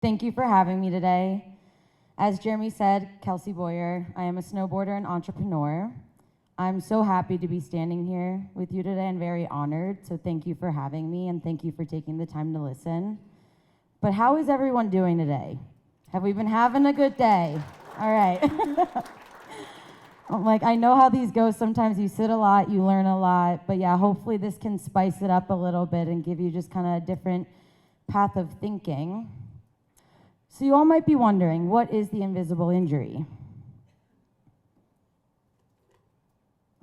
Thank you for having me today. As Jeremy said, Kelsey Boyer, I am a snowboarder and entrepreneur. I'm so happy to be standing here with you today and very honored, so thank you for having me and thank you for taking the time to listen. But how is everyone doing today? Have we been having a good day? All right. I know how these go. Sometimes you sit a lot, you learn a lot, but yeah, hopefully this can spice it up a little bit and give you just kind of a different path of thinking. So you all might be wondering, what is the invisible injury?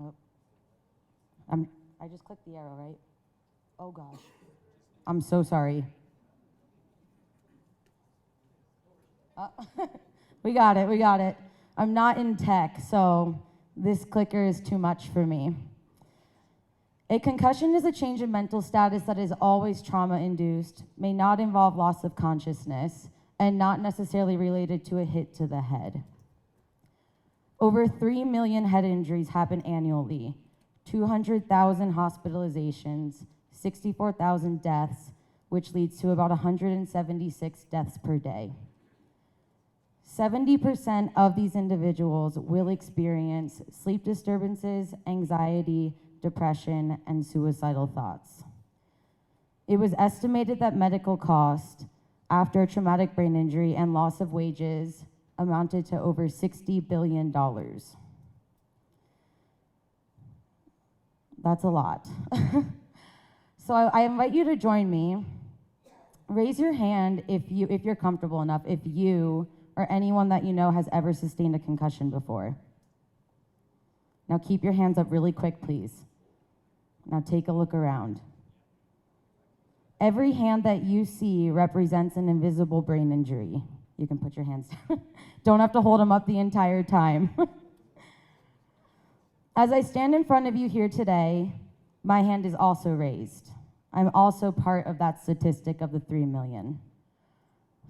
Oh, I just clicked the arrow, right? Oh gosh, I'm so sorry. We got it. I'm not in tech, so this clicker is too much for me. A concussion is a change in mental status that is always trauma-induced, may not involve loss of consciousness, and not necessarily related to a hit to the head. Over 3 million head injuries happen annually, 200,000 hospitalizations, 64,000 deaths, which leads to about 176 deaths per day. 70% of these individuals will experience sleep disturbances, anxiety, depression, and suicidal thoughts. It was estimated that medical cost after a traumatic brain injury and loss of wages amounted to over $60 billion. That's a lot. So I invite you to join me. Raise your hand if you're comfortable enough, if you or anyone that you know has ever sustained a concussion before. Now keep your hands up really quick, please. Now take a look around. Every hand that you see represents an invisible brain injury. You can put your hands down. Don't have to hold them up the entire time. As I stand in front of you here today, my hand is also raised. I'm also part of that statistic of the 3 million.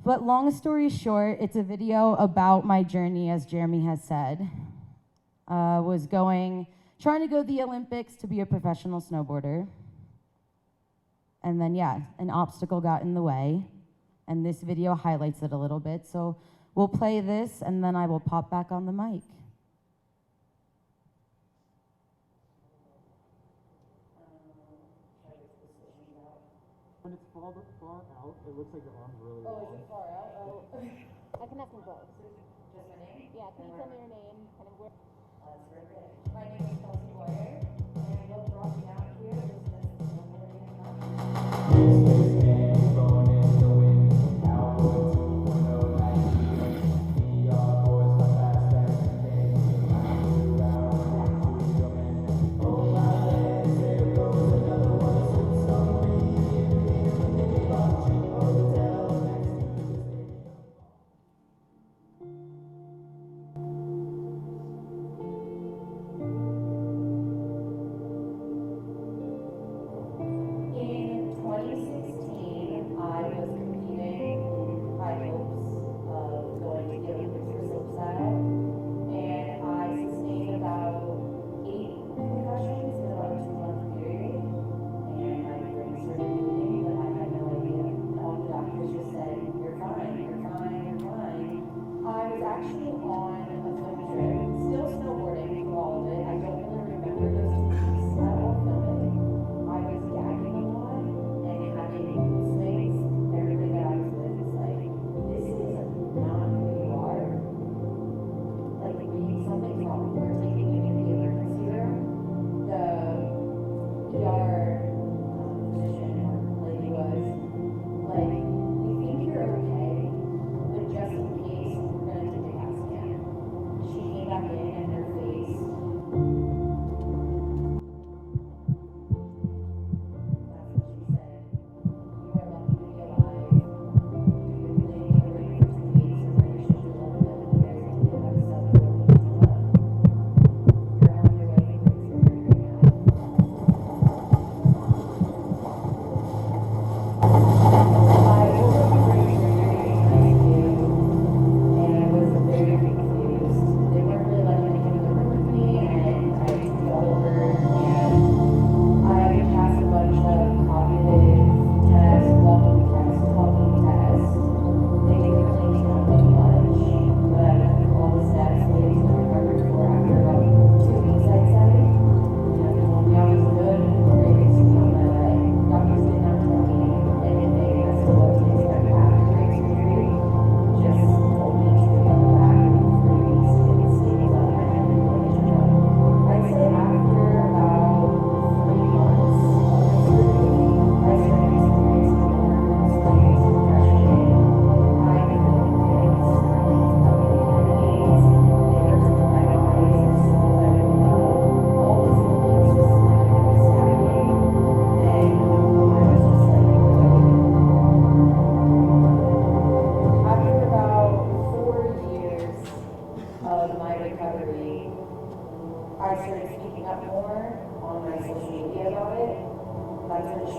But long story short, it's a video about my journey, as Jeremy has said. Trying to go to the Olympics to be a professional snowboarder. And then, yeah, an obstacle got in the way. And this video highlights it a little bit. So we'll play this, and then I will pop back on the mic. When it's far out, it looks like your arm's really long. Oh, is it far out? Oh. I can ask them both. Just my name? Yeah, can you tell me your name? Kind of where? That's very good. My name is Kelsey Boyer, and you'll drop me out here. In 2016,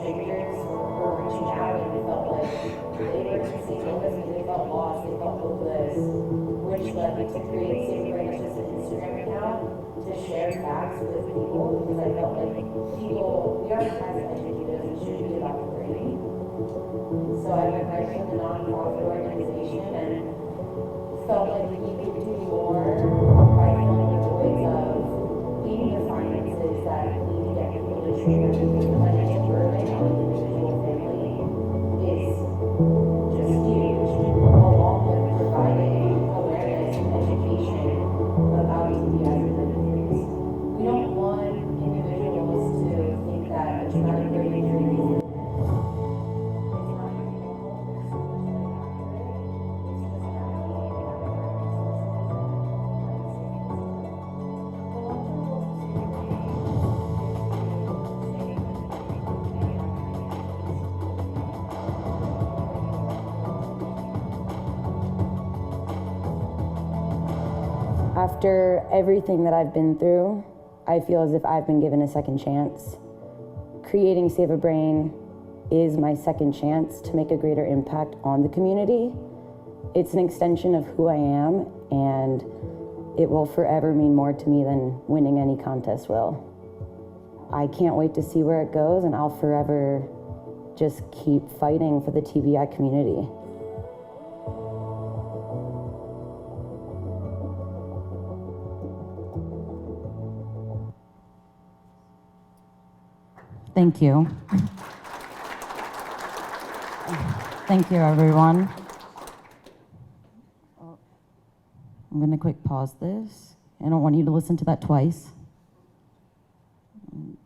strangers were reaching out and it felt like they were seeing us and they felt lost, they felt hopeless, which led me to create Safe Brain as just an Instagram account to share facts with people because I felt like people, we already have educated us, it should be about the brain. So I went right to the nonprofit organization and felt like we could do more by filling the voids of needing the finances that we need to get people to treatment because the financial burden on the individual family is just huge, along with providing awareness and education about TBIs and other things. We don't want individuals to think that a traumatic brain injury is After everything that I've been through, I feel as if I've been given a second chance. Creating Save a Brain is my second chance to make a greater impact on the community. It's an extension of who I am, and it will forever mean more to me than winning any contest will. I can't wait to see where it goes, and I'll forever just keep fighting for the TBI community. Thank you. Thank you, everyone. I'm gonna quick pause this. I don't want you to listen to that twice.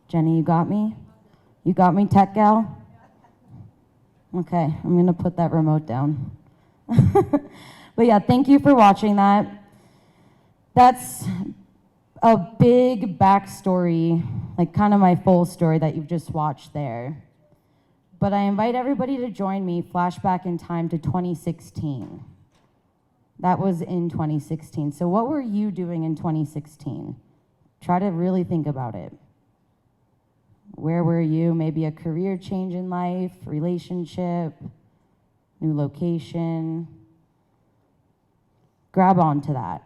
Jenny, you got me? You got me, tech gal? Okay, I'm gonna put that remote down. But yeah, thank you for watching that. That's a big backstory, like kind of my full story that you've just watched there. But I invite everybody to join me, flashback in time to 2016. That was in 2016. So what were you doing in 2016? Try to really think about it. Where were you? Maybe a career change in life, relationship, new location. Grab onto that.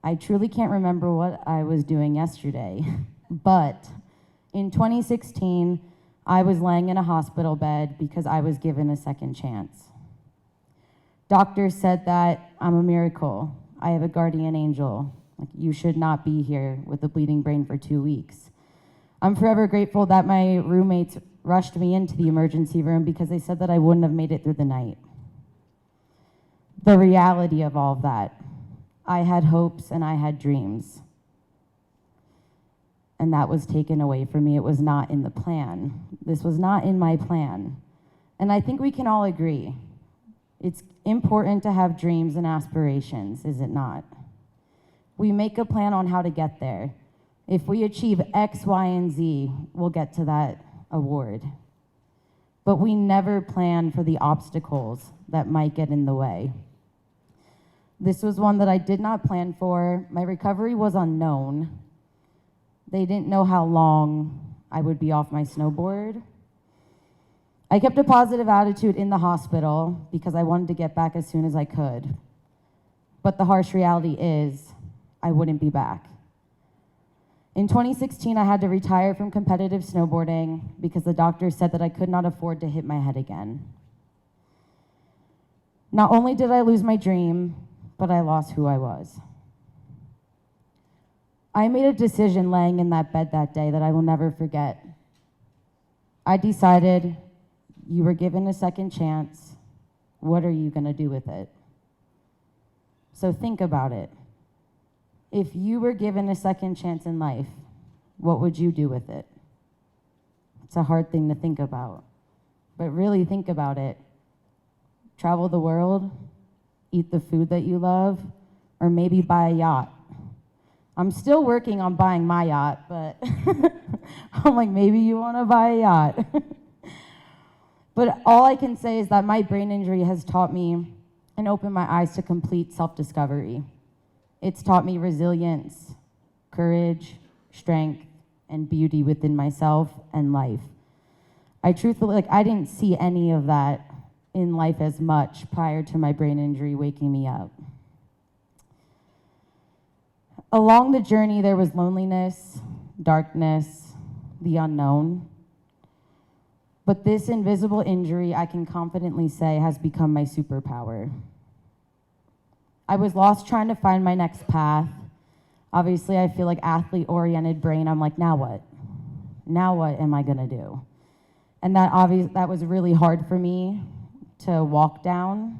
I truly can't remember what I was doing yesterday, but in 2016, I was laying in a hospital bed because I was given a second chance. Doctors said that I'm a miracle. I have a guardian angel. Like, you should not be here with a bleeding brain for 2 weeks. I'm forever grateful that my roommates rushed me into the emergency room because they said that I wouldn't have made it through the night. The reality of all of that, I had hopes and I had dreams. And that was taken away from me. It was not in the plan. This was not in my plan. And I think we can all agree. It's important to have dreams and aspirations, is it not? We make a plan on how to get there. If we achieve X, Y, and Z, we'll get to that award. But we never plan for the obstacles that might get in the way. This was one that I did not plan for. My recovery was unknown. They didn't know how long I would be off my snowboard. I kept a positive attitude in the hospital because I wanted to get back as soon as I could. But the harsh reality is, I wouldn't be back. In 2016, I had to retire from competitive snowboarding because the doctor said that I could not afford to hit my head again. Not only did I lose my dream, but I lost who I was. I made a decision laying in that bed that day that I will never forget. I decided, you were given a second chance. What are you gonna do with it? So think about it. If you were given a second chance in life, what would you do with it? It's a hard thing to think about, but really think about it. Travel the world, eat the food that you love, or maybe buy a yacht. I'm still working on buying my yacht, but I'm like, maybe you wanna buy a yacht. But all I can say is that my brain injury has taught me and opened my eyes to complete self-discovery. It's taught me resilience, courage, strength, and beauty within myself and life. I truthfully, like, I didn't see any of that in life as much prior to my brain injury waking me up. Along the journey, there was loneliness, darkness, the unknown. But this invisible injury, I can confidently say, has become my superpower. I was lost trying to find my next path. Obviously, I feel like athlete-oriented brain. I'm like, now what? Now what am I gonna do? And that was really hard for me to walk down.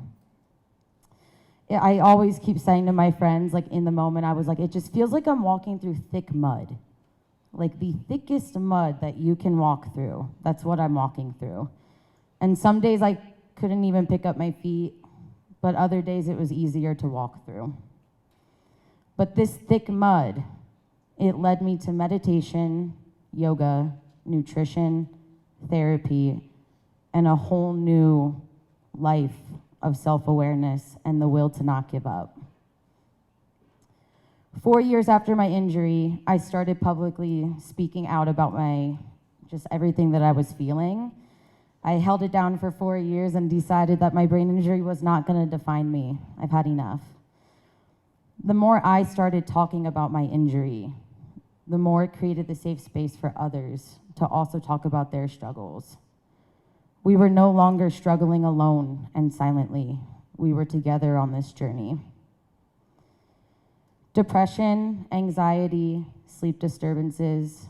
I always keep saying to my friends, like in the moment, I was like, it just feels like I'm walking through thick mud. Like the thickest mud that you can walk through. That's what I'm walking through. And some days I couldn't even pick up my feet, but other days it was easier to walk through. But this thick mud, it led me to meditation, yoga, nutrition, therapy, and a whole new life of self-awareness and the will to not give up. 4 years after my injury, I started publicly speaking out about just everything that I was feeling. I held it down for 4 years and decided that my brain injury was not gonna define me. I've had enough. The more I started talking about my injury, the more it created the safe space for others to also talk about their struggles. We were no longer struggling alone and silently. We were together on this journey. Depression, anxiety, sleep disturbances,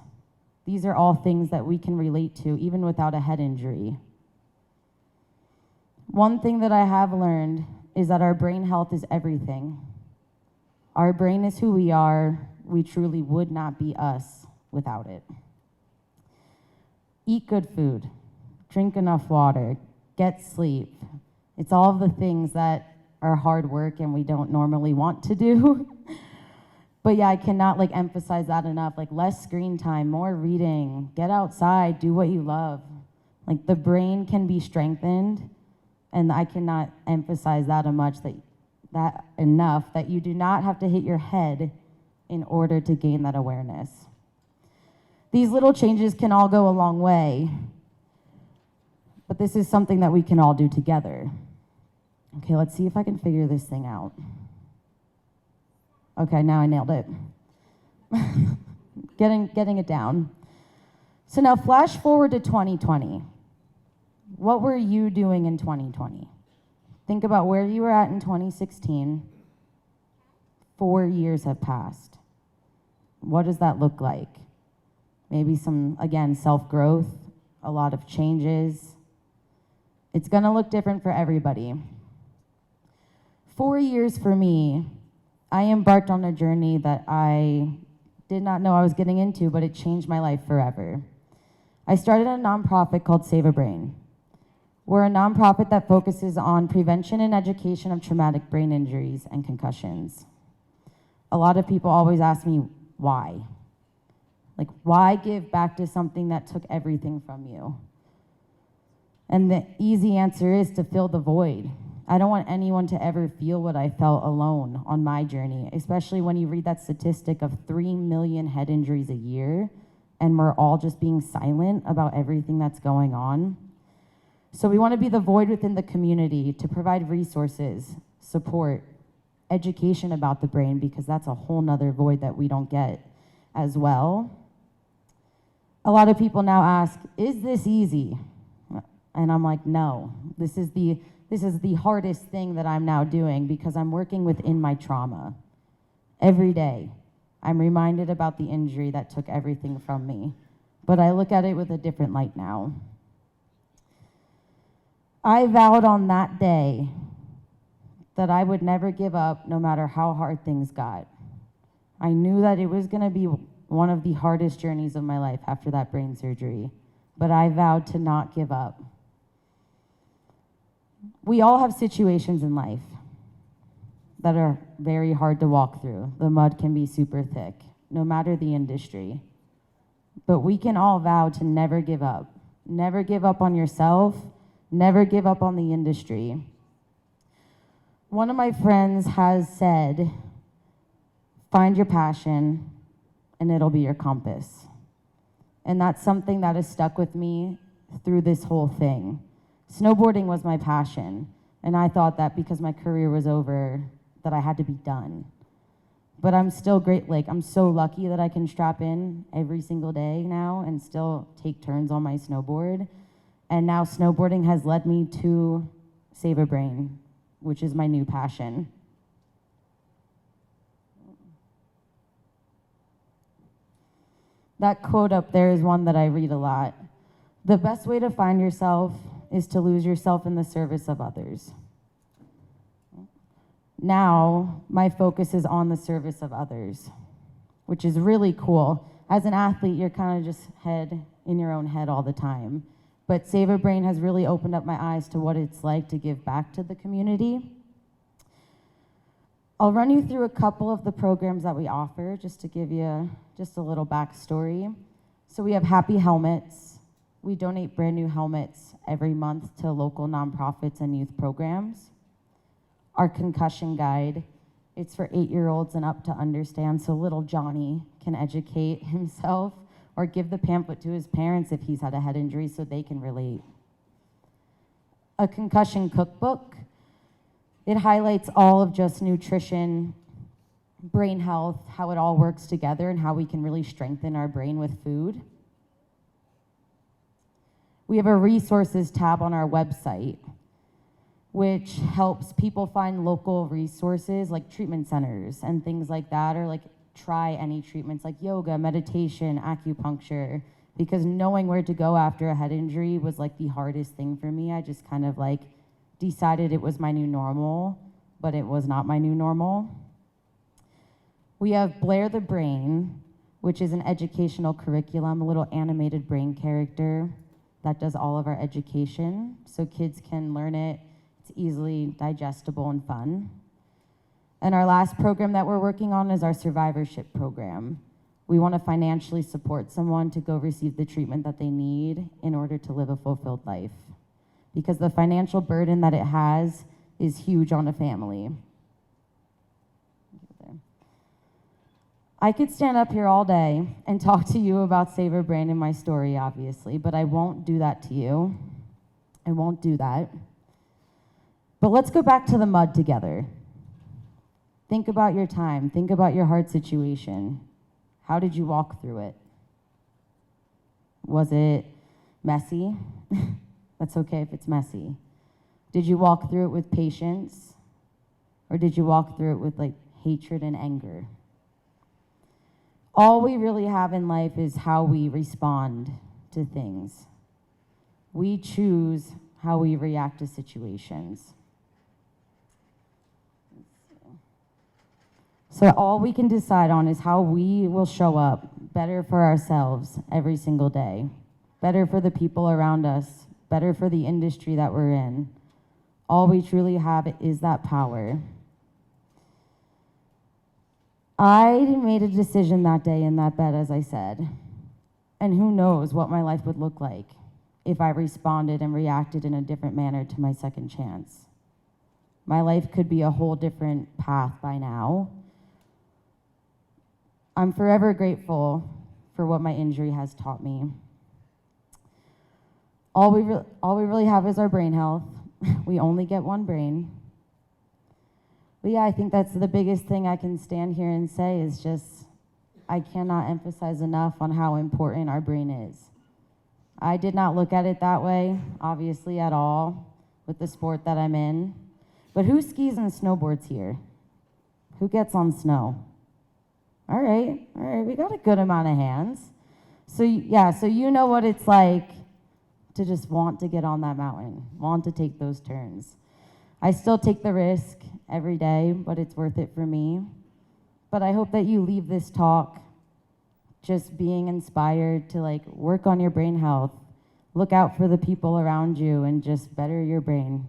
these are all things that we can relate to even without a head injury. One thing that I have learned is that our brain health is everything. Our brain is who we are. We truly would not be us without it. Eat good food, drink enough water, get sleep. It's all of the things that are hard work and we don't normally want to do. But yeah, I cannot emphasize that enough. Less screen time, more reading, get outside, do what you love. The brain can be strengthened, and I cannot emphasize that enough that you do not have to hit your head in order to gain that awareness. These little changes can all go a long way, but this is something that we can all do together. Okay, let's see if I can figure this thing out. Okay, now I nailed it. Getting it down. So now flash forward to 2020. What were you doing in 2020? Think about where you were at in 2016. 4 years have passed. What does that look like? Maybe some, again, self-growth, a lot of changes. It's gonna look different for everybody. 4 years for me, I embarked on a journey that I did not know I was getting into, but it changed my life forever. I started a nonprofit called Save a Brain. We're a nonprofit that focuses on prevention and education of traumatic brain injuries and concussions. A lot of people always ask me, why? Why give back to something that took everything from you? And the easy answer is to fill the void. I don't want anyone to ever feel what I felt alone on my journey, especially when you read that statistic of 3 million head injuries a year, and we're all just being silent about everything that's going on. So we want to be the void within the community to provide resources, support, education about the brain, because that's a whole nother void that we don't get as well. A lot of people now ask, is this easy? And I'm like, no, this is the hardest thing that I'm now doing because I'm working within my trauma. Every day, I'm reminded about the injury that took everything from me, but I look at it with a different light now. I vowed on that day that I would never give up no matter how hard things got. I knew that it was gonna be one of the hardest journeys of my life after that brain surgery, but I vowed to not give up. We all have situations in life that are very hard to walk through. The mud can be super thick, no matter the industry. But we can all vow to never give up. Never give up on yourself, never give up on the industry. One of my friends has said, find your passion and it'll be your compass. And that's something that has stuck with me through this whole thing. Snowboarding was my passion, and I thought that because my career was over, that I had to be done. But I'm still great, like I'm so lucky that I can strap in every single day now and still take turns on my snowboard. And now snowboarding has led me to Save a Brain, which is my new passion. That quote up there is one that I read a lot. The best way to find yourself is to lose yourself in the service of others. Now, my focus is on the service of others, which is really cool. As an athlete, you're kind of just in your own head all the time. But Save a Brain has really opened up my eyes to what it's like to give back to the community. I'll run you through a couple of the programs that we offer, just to give you just a little backstory. So we have Happy Helmets. We donate brand new helmets every month to local nonprofits and youth programs. Our concussion guide, it's for 8-year-olds and up to understand, so little Johnny can educate himself or give the pamphlet to his parents if he's had a head injury so they can relate. A concussion cookbook, it highlights all of just nutrition, brain health, how it all works together and how we can really strengthen our brain with food. We have a resources tab on our website, which helps people find local resources like treatment centers and things like that, or like try any treatments like yoga, meditation, acupuncture, because knowing where to go after a head injury was like the hardest thing for me. I just kind of like decided it was my new normal, but it was not my new normal. We have Blair the Brain, which is an educational curriculum, a little animated brain character that does all of our education, so kids can learn it. It's easily digestible and fun. And our last program that we're working on is our survivorship program. We want to financially support someone to go receive the treatment that they need in order to live a fulfilled life, because the financial burden that it has is huge on a family. I could stand up here all day and talk to you about Save a Brain and my story, obviously, but I won't do that to you. I won't do that. But let's go back to the mud together. Think about your time. Think about your hard situation. How did you walk through it? Was it messy? That's okay if it's messy. Did you walk through it with patience? Or did you walk through it with like hatred and anger? All we really have in life is how we respond to things. We choose how we react to situations. So all we can decide on is how we will show up better for ourselves every single day, better for the people around us, better for the industry that we're in. All we truly have is that power. I made a decision that day in that bed, as I said, and who knows what my life would look like if I responded and reacted in a different manner to my second chance. My life could be a whole different path by now. I'm forever grateful for what my injury has taught me. All we really have is our brain health. We only get one brain. But yeah, I think that's the biggest thing I can stand here and say is just, I cannot emphasize enough on how important our brain is. I did not look at it that way, obviously, at all, with the sport that I'm in. But who skis and snowboards here? Who gets on snow? All right, we got a good amount of hands. So yeah, so you know what it's like to just want to get on that mountain, want to take those turns. I still take the risk every day, but it's worth it for me. But I hope that you leave this talk just being inspired to like work on your brain health, look out for the people around you, and just better your brain.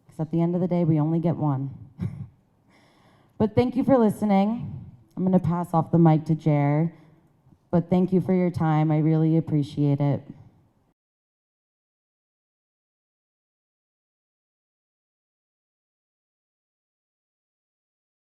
Because at the end of the day, we only get one. But thank you for listening. I'm gonna pass off the mic to Jer, but thank you for your time. I really appreciate it.